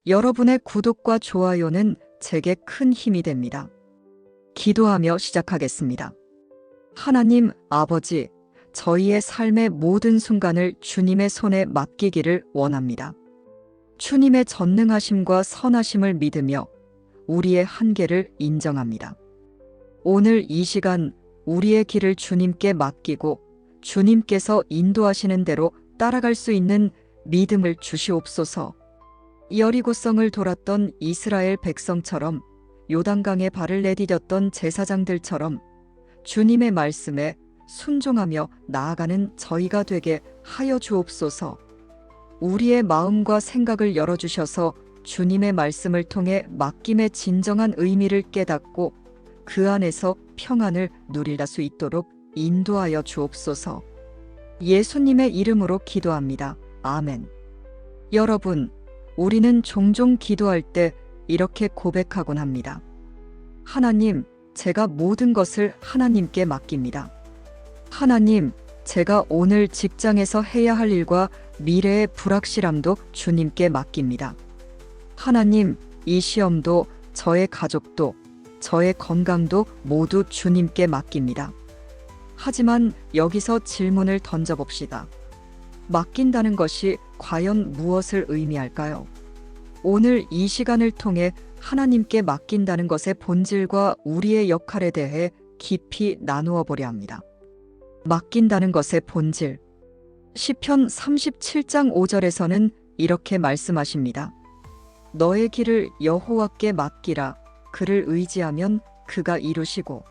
여러분의 구독과 좋아요는 제게 큰 힘이 됩니다. 기도하며 시작하겠습니다. 하나님 아버지, 저희의 삶의 모든 순간을 주님의 손에 맡기기를 원합니다. 주님의 전능하심과 선하심을 믿으며 우리의 한계를 인정합니다. 오늘 이 시간 우리의 길을 주님께 맡기고 주님께서 인도하시는 대로 따라갈 수 있는 믿음을 주시옵소서. 여리고성을 돌았던 이스라엘 백성처럼, 요단강에 발을 내디뎠던 제사장들처럼 주님의 말씀에 순종하며 나아가는 저희가 되게 하여 주옵소서. 우리의 마음과 생각을 열어주셔서 주님의 말씀을 통해 맡김의 진정한 의미를 깨닫고 그 안에서 평안을 누릴 수 있도록 인도하여 주옵소서. 예수님의 이름으로 기도합니다. 아멘. 여러분, 우리는 종종 기도할 때 이렇게 고백하곤 합니다. 하나님, 제가 모든 것을 하나님께 맡깁니다. 하나님, 제가 오늘 직장에서 해야 할 일과 미래의 불확실함도 주님께 맡깁니다. 하나님, 이 시험도, 저의 가족도, 저의 건강도 모두 주님께 맡깁니다. 하지만 여기서 질문을 던져봅시다. 맡긴다는 것이 과연 무엇을 의미할까요? 오늘 이 시간을 통해 하나님께 맡긴다는 것의 본질과 우리의 역할에 대해 깊이 나누어 보려 합니다. 맡긴다는 것의 본질. 시편 37장 5절에서는 이렇게 말씀하십니다. 너의 길을 여호와께 맡기라. 그를 의지하면 그가 이루시고.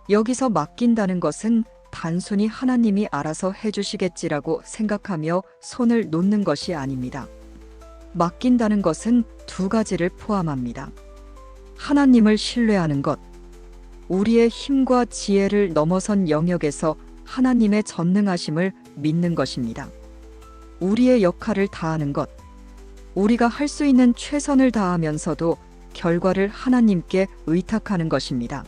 여기서 맡긴다는 것은 단순히 하나님이 알아서 해주시겠지라고 생각하며 손을 놓는 것이 아닙니다. 맡긴다는 것은 두 가지를 포함합니다. 하나님을 신뢰하는 것, 우리의 힘과 지혜를 넘어선 영역에서 하나님의 전능하심을 믿는 것입니다. 우리의 역할을 다하는 것, 우리가 할 수 있는 최선을 다하면서도 결과를 하나님께 의탁하는 것입니다.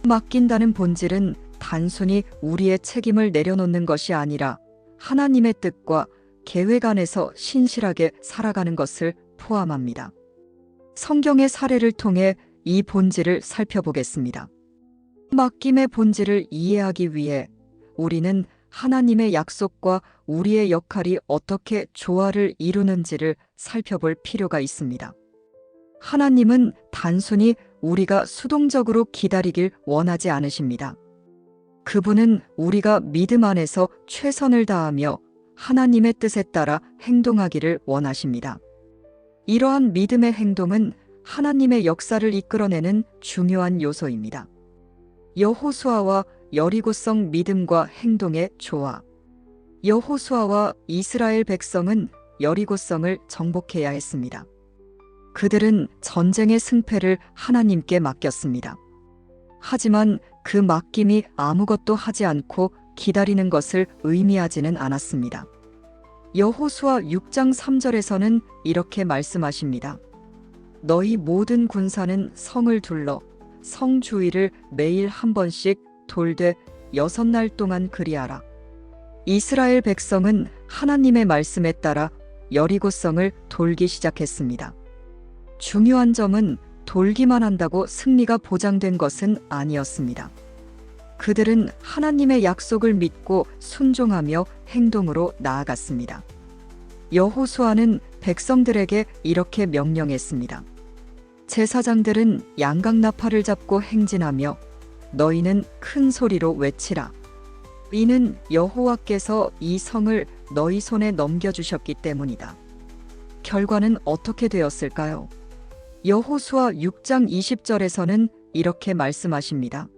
맡긴다는 본질은 단순히 우리의 책임을 내려놓는 것이 아니라 하나님의 뜻과 계획 안에서 신실하게 살아가는 것을 포함합니다. 성경의 사례를 통해 이 본질을 살펴보겠습니다. 맡김의 본질을 이해하기 위해 우리는 하나님의 약속과 우리의 역할이 어떻게 조화를 이루는지를 살펴볼 필요가 있습니다. 하나님은 단순히 우리가 수동적으로 기다리길 원하지 않으십니다. 그분은 우리가 믿음 안에서 최선을 다하며 하나님의 뜻에 따라 행동하기를 원하십니다. 이러한 믿음의 행동은 하나님의 역사를 이끌어내는 중요한 요소입니다. 여호수아와 여리고성 믿음과 행동의 조화. 여호수아와 이스라엘 백성은 여리고성을 정복해야 했습니다. 그들은 전쟁의 승패를 하나님께 맡겼습니다. 하지만 그 맡김이 아무것도 하지 않고 기다리는 것을 의미하지는 않았습니다. 여호수아 6장 3절에서는 이렇게 말씀하십니다. 너희 모든 군사는 성을 둘러 성 주위를 매일 한 번씩 돌되 6날 동안 그리하라. 이스라엘 백성은 하나님의 말씀에 따라 여리고성을 돌기 시작했습니다. 중요한 점은 돌기만 한다고 승리가 보장된 것은 아니었습니다. 그들은 하나님의 약속을 믿고 순종하며 행동으로 나아갔습니다. 여호수아는 백성들에게 이렇게 명령했습니다. 제사장들은 양각나팔을 잡고 행진하며 너희는 큰 소리로 외치라. 이는 여호와께서 이 성을 너희 손에 넘겨주셨기 때문이다. 결과는 어떻게 되었을까요? 여호수아 6장 20절에서는 이렇게 말씀하십니다.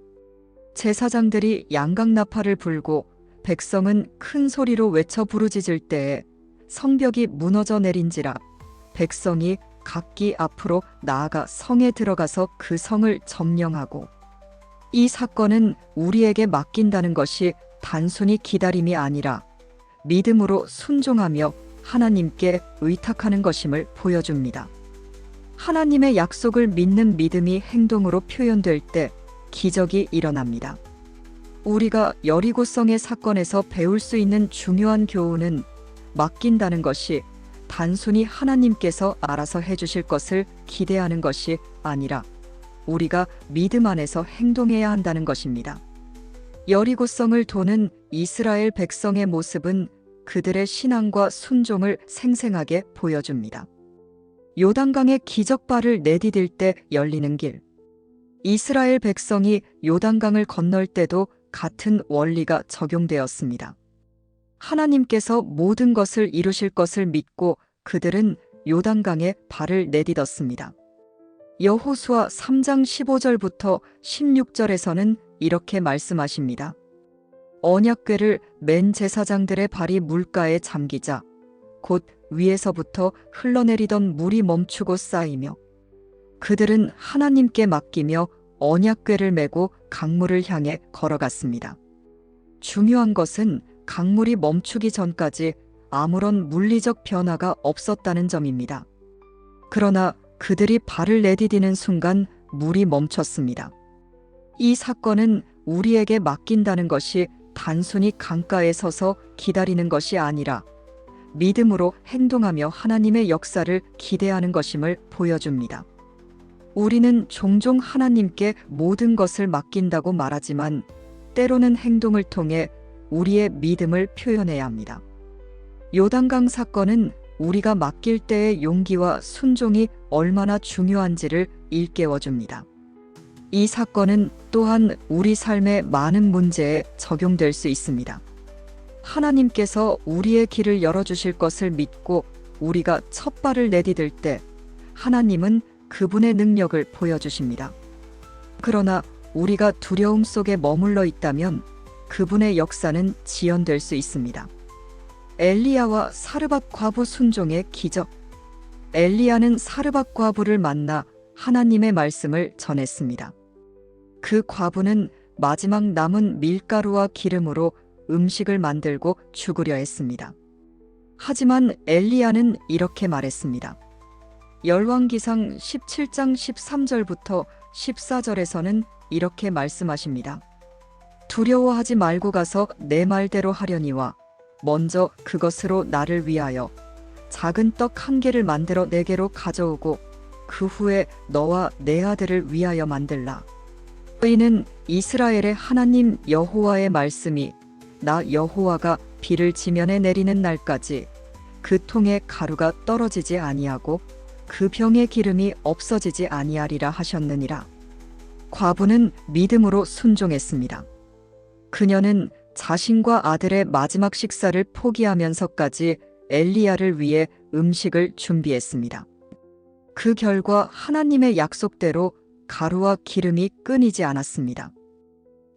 제사장들이 양각나팔을 불고 백성은 큰 소리로 외쳐 부르짖을 때에 성벽이 무너져 내린지라 백성이 각기 앞으로 나아가 성에 들어가서 그 성을 점령하고. 이 사건은 우리에게 맡긴다는 것이 단순히 기다림이 아니라 믿음으로 순종하며 하나님께 의탁하는 것임을 보여줍니다. 하나님의 약속을 믿는 믿음이 행동으로 표현될 때 기적이 일어납니다. 우리가 여리고성의 사건에서 배울 수 있는 중요한 교훈은 맡긴다는 것이 단순히 하나님께서 알아서 해주실 것을 기대하는 것이 아니라 우리가 믿음 안에서 행동해야 한다는 것입니다. 여리고성을 도는 이스라엘 백성의 모습은 그들의 신앙과 순종을 생생하게 보여줍니다. 요단강의 기적발을 내디딜 때 열리는 길. 이스라엘 백성이 요단강을 건널 때도 같은 원리가 적용되었습니다. 하나님께서 모든 것을 이루실 것을 믿고 그들은 요단강에 발을 내딛었습니다. 여호수아 3장 15절부터 16절에서는 이렇게 말씀하십니다. 언약궤를 맨 제사장들의 발이 물가에 잠기자 곧 위에서부터 흘러내리던 물이 멈추고 쌓이며 그들은 하나님께 맡기며 언약궤를 메고 강물을 향해 걸어갔습니다. 중요한 것은 강물이 멈추기 전까지 아무런 물리적 변화가 없었다는 점입니다. 그러나 그들이 발을 내디디는 순간 물이 멈췄습니다. 이 사건은 우리에게 맡긴다는 것이 단순히 강가에 서서 기다리는 것이 아니라 믿음으로 행동하며 하나님의 역사를 기대하는 것임을 보여줍니다. 우리는 종종 하나님께 모든 것을 맡긴다고 말하지만 때로는 행동을 통해 우리의 믿음을 표현해야 합니다. 요단강 사건은 우리가 맡길 때의 용기와 순종이 얼마나 중요한지를 일깨워줍니다. 이 사건은 또한 우리 삶의 많은 문제에 적용될 수 있습니다. 하나님께서 우리의 길을 열어주실 것을 믿고 우리가 첫 발을 내디딜 때 하나님은 그분의 능력을 보여주십니다. 그러나 우리가 두려움 속에 머물러 있다면 그분의 역사는 지연될 수 있습니다. 엘리야와 사르밧 과부 순종의 기적. 엘리야는 사르밧 과부를 만나 하나님의 말씀을 전했습니다. 그 과부는 마지막 남은 밀가루와 기름으로 음식을 만들고 죽으려 했습니다. 하지만 엘리야는 이렇게 말했습니다. 열왕기상 17장 13절부터 14절에서는 이렇게 말씀하십니다. 두려워하지 말고 가서 내 말대로 하려니와 먼저 그것으로 나를 위하여 작은 떡 1개를 만들어 내게로 가져오고 그 후에 너와 내 아들을 위하여 만들라. 이는 이스라엘의 하나님 여호와의 말씀이 나 여호와가 비를 지면에 내리는 날까지 그 통에 가루가 떨어지지 아니하고 그 병의 기름이 없어지지 아니하리라 하셨느니라. 과부는 믿음으로 순종했습니다. 그녀는 자신과 아들의 마지막 식사를 포기하면서까지 엘리야를 위해 음식을 준비했습니다. 그 결과 하나님의 약속대로 가루와 기름이 끊이지 않았습니다.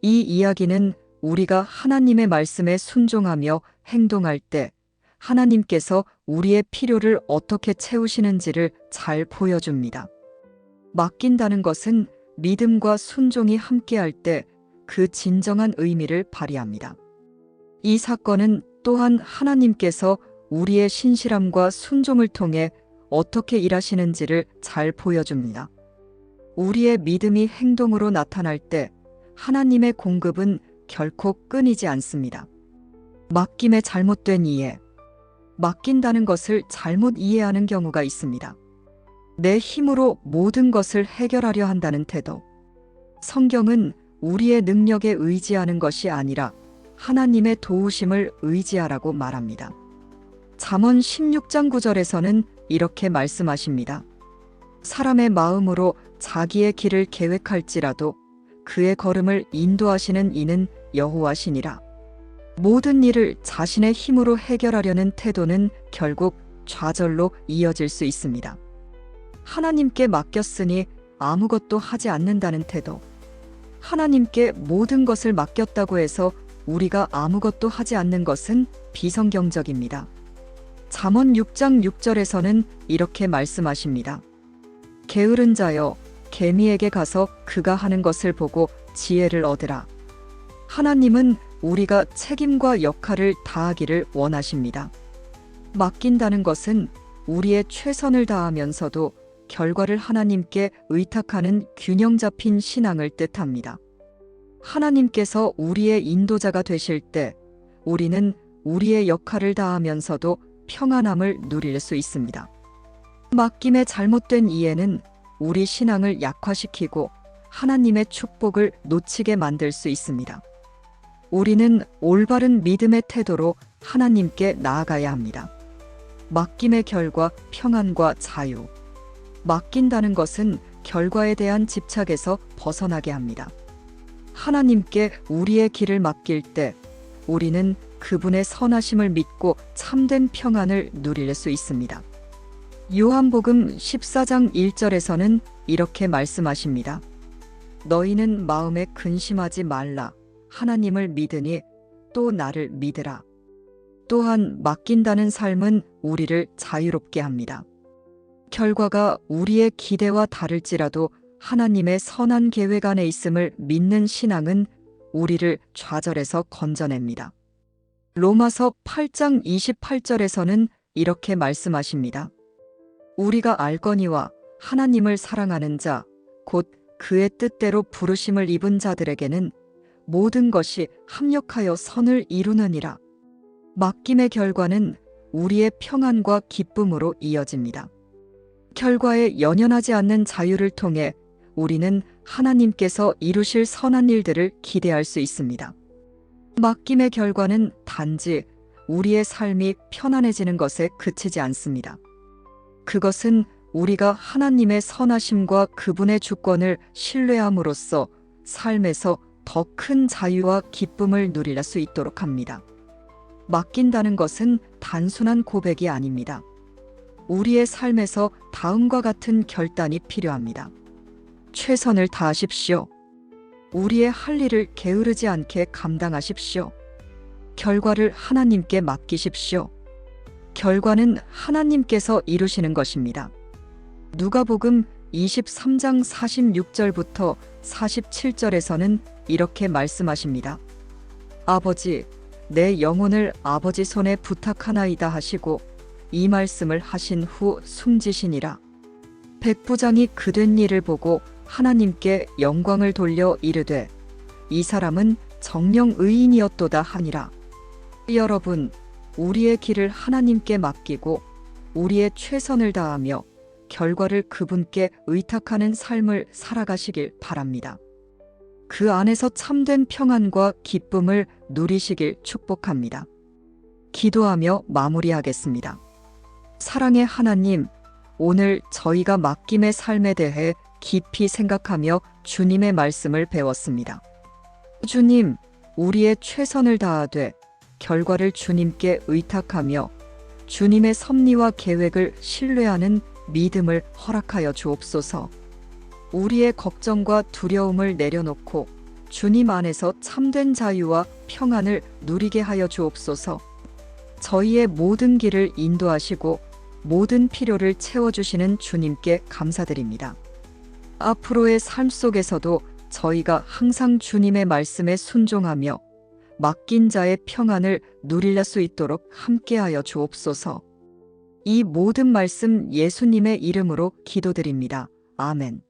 이 이야기는 우리가 하나님의 말씀에 순종하며 행동할 때 하나님께서 우리의 필요를 어떻게 채우시는지를 잘 보여줍니다. 맡긴다는 것은 믿음과 순종이 함께할 때 그 진정한 의미를 발휘합니다. 이 사건은 또한 하나님께서 우리의 신실함과 순종을 통해 어떻게 일하시는지를 잘 보여줍니다. 우리의 믿음이 행동으로 나타날 때 하나님의 공급은 결코 끊이지 않습니다. 맡김의 잘못된 이해. 맡긴다는 것을 잘못 이해하는 경우가 있습니다. 내 힘으로 모든 것을 해결하려 한다는 태도. 성경은 우리의 능력에 의지하는 것이 아니라 하나님의 도우심을 의지하라고 말합니다. 잠언 16장 9절에서는 이렇게 말씀하십니다. 사람의 마음으로 자기의 길을 계획할지라도 그의 걸음을 인도하시는 이는 여호와시니라. 모든 일을 자신의 힘으로 해결하려는 태도는 결국 좌절로 이어질 수 있습니다. 하나님께 맡겼으니 아무것도 하지 않는다는 태도. 하나님께 모든 것을 맡겼다고 해서 우리가 아무것도 하지 않는 것은 비성경적입니다. 잠언 6장 6절에서는 이렇게 말씀하십니다. 게으른 자여 개미에게 가서 그가 하는 것을 보고 지혜를 얻으라. 하나님은 우리가 책임과 역할을 다하기를 원하십니다. 맡긴다는 것은 우리의 최선을 다하면서도 결과를 하나님께 의탁하는 균형 잡힌 신앙을 뜻합니다. 하나님께서 우리의 인도자가 되실 때 우리는 우리의 역할을 다하면서도 평안함을 누릴 수 있습니다. 맡김의 잘못된 이해는 우리 신앙을 약화시키고 하나님의 축복을 놓치게 만들 수 있습니다. 우리는 올바른 믿음의 태도로 하나님께 나아가야 합니다. 맡김의 결과 평안과 자유. 맡긴다는 것은 결과에 대한 집착에서 벗어나게 합니다. 하나님께 우리의 길을 맡길 때 우리는 그분의 선하심을 믿고 참된 평안을 누릴 수 있습니다. 요한복음 14장 1절에서는 이렇게 말씀하십니다. 너희는 마음에 근심하지 말라. 하나님을 믿으니 또 나를 믿으라. 또한 맡긴다는 삶은 우리를 자유롭게 합니다. 결과가 우리의 기대와 다를지라도 하나님의 선한 계획 안에 있음을 믿는 신앙은 우리를 좌절에서 건져냅니다. 로마서 8장 28절에서는 이렇게 말씀하십니다. 우리가 알거니와 하나님을 사랑하는 자, 곧 그의 뜻대로 부르심을 입은 자들에게는 모든 것이 합력하여 선을 이루느니라. 맡김의 결과는 우리의 평안과 기쁨으로 이어집니다. 결과에 연연하지 않는 자유를 통해 우리는 하나님께서 이루실 선한 일들을 기대할 수 있습니다. 맡김의 결과는 단지 우리의 삶이 편안해지는 것에 그치지 않습니다. 그것은 우리가 하나님의 선하심과 그분의 주권을 신뢰함으로써 삶에서 더 큰 자유와 기쁨을 누릴 수 있도록 합니다. 맡긴다는 것은 단순한 고백이 아닙니다. 우리의 삶에서 다음과 같은 결단이 필요합니다. 최선을 다하십시오. 우리의 할 일을 게으르지 않게 감당하십시오. 결과를 하나님께 맡기십시오. 결과는 하나님께서 이루시는 것입니다. 누가복음 23장 46절부터 47절에서는 이렇게 말씀하십니다. 아버지, 내 영혼을 아버지 손에 부탁하나이다 하시고 이 말씀을 하신 후 숨지시니라. 백부장이 그된 일을 보고 하나님께 영광을 돌려 이르되 이 사람은 정령 의인이었도다 하니라. 여러분, 우리의 길을 하나님께 맡기고 우리의 최선을 다하며 결과를 그분께 의탁하는 삶을 살아가시길 바랍니다. 그 안에서 참된 평안과 기쁨을 누리시길 축복합니다. 기도하며 마무리하겠습니다. 사랑의 하나님, 오늘 저희가 맡김의 삶에 대해 깊이 생각하며 주님의 말씀을 배웠습니다. 주님, 우리의 최선을 다하되 결과를 주님께 의탁하며 주님의 섭리와 계획을 신뢰하는 믿음을 허락하여 주옵소서. 우리의 걱정과 두려움을 내려놓고 주님 안에서 참된 자유와 평안을 누리게 하여 주옵소서. 저희의 모든 길을 인도하시고 모든 필요를 채워주시는 주님께 감사드립니다. 앞으로의 삶 속에서도 저희가 항상 주님의 말씀에 순종하며 맡긴 자의 평안을 누릴 수 있도록 함께하여 주옵소서. 이 모든 말씀 예수님의 이름으로 기도드립니다. 아멘.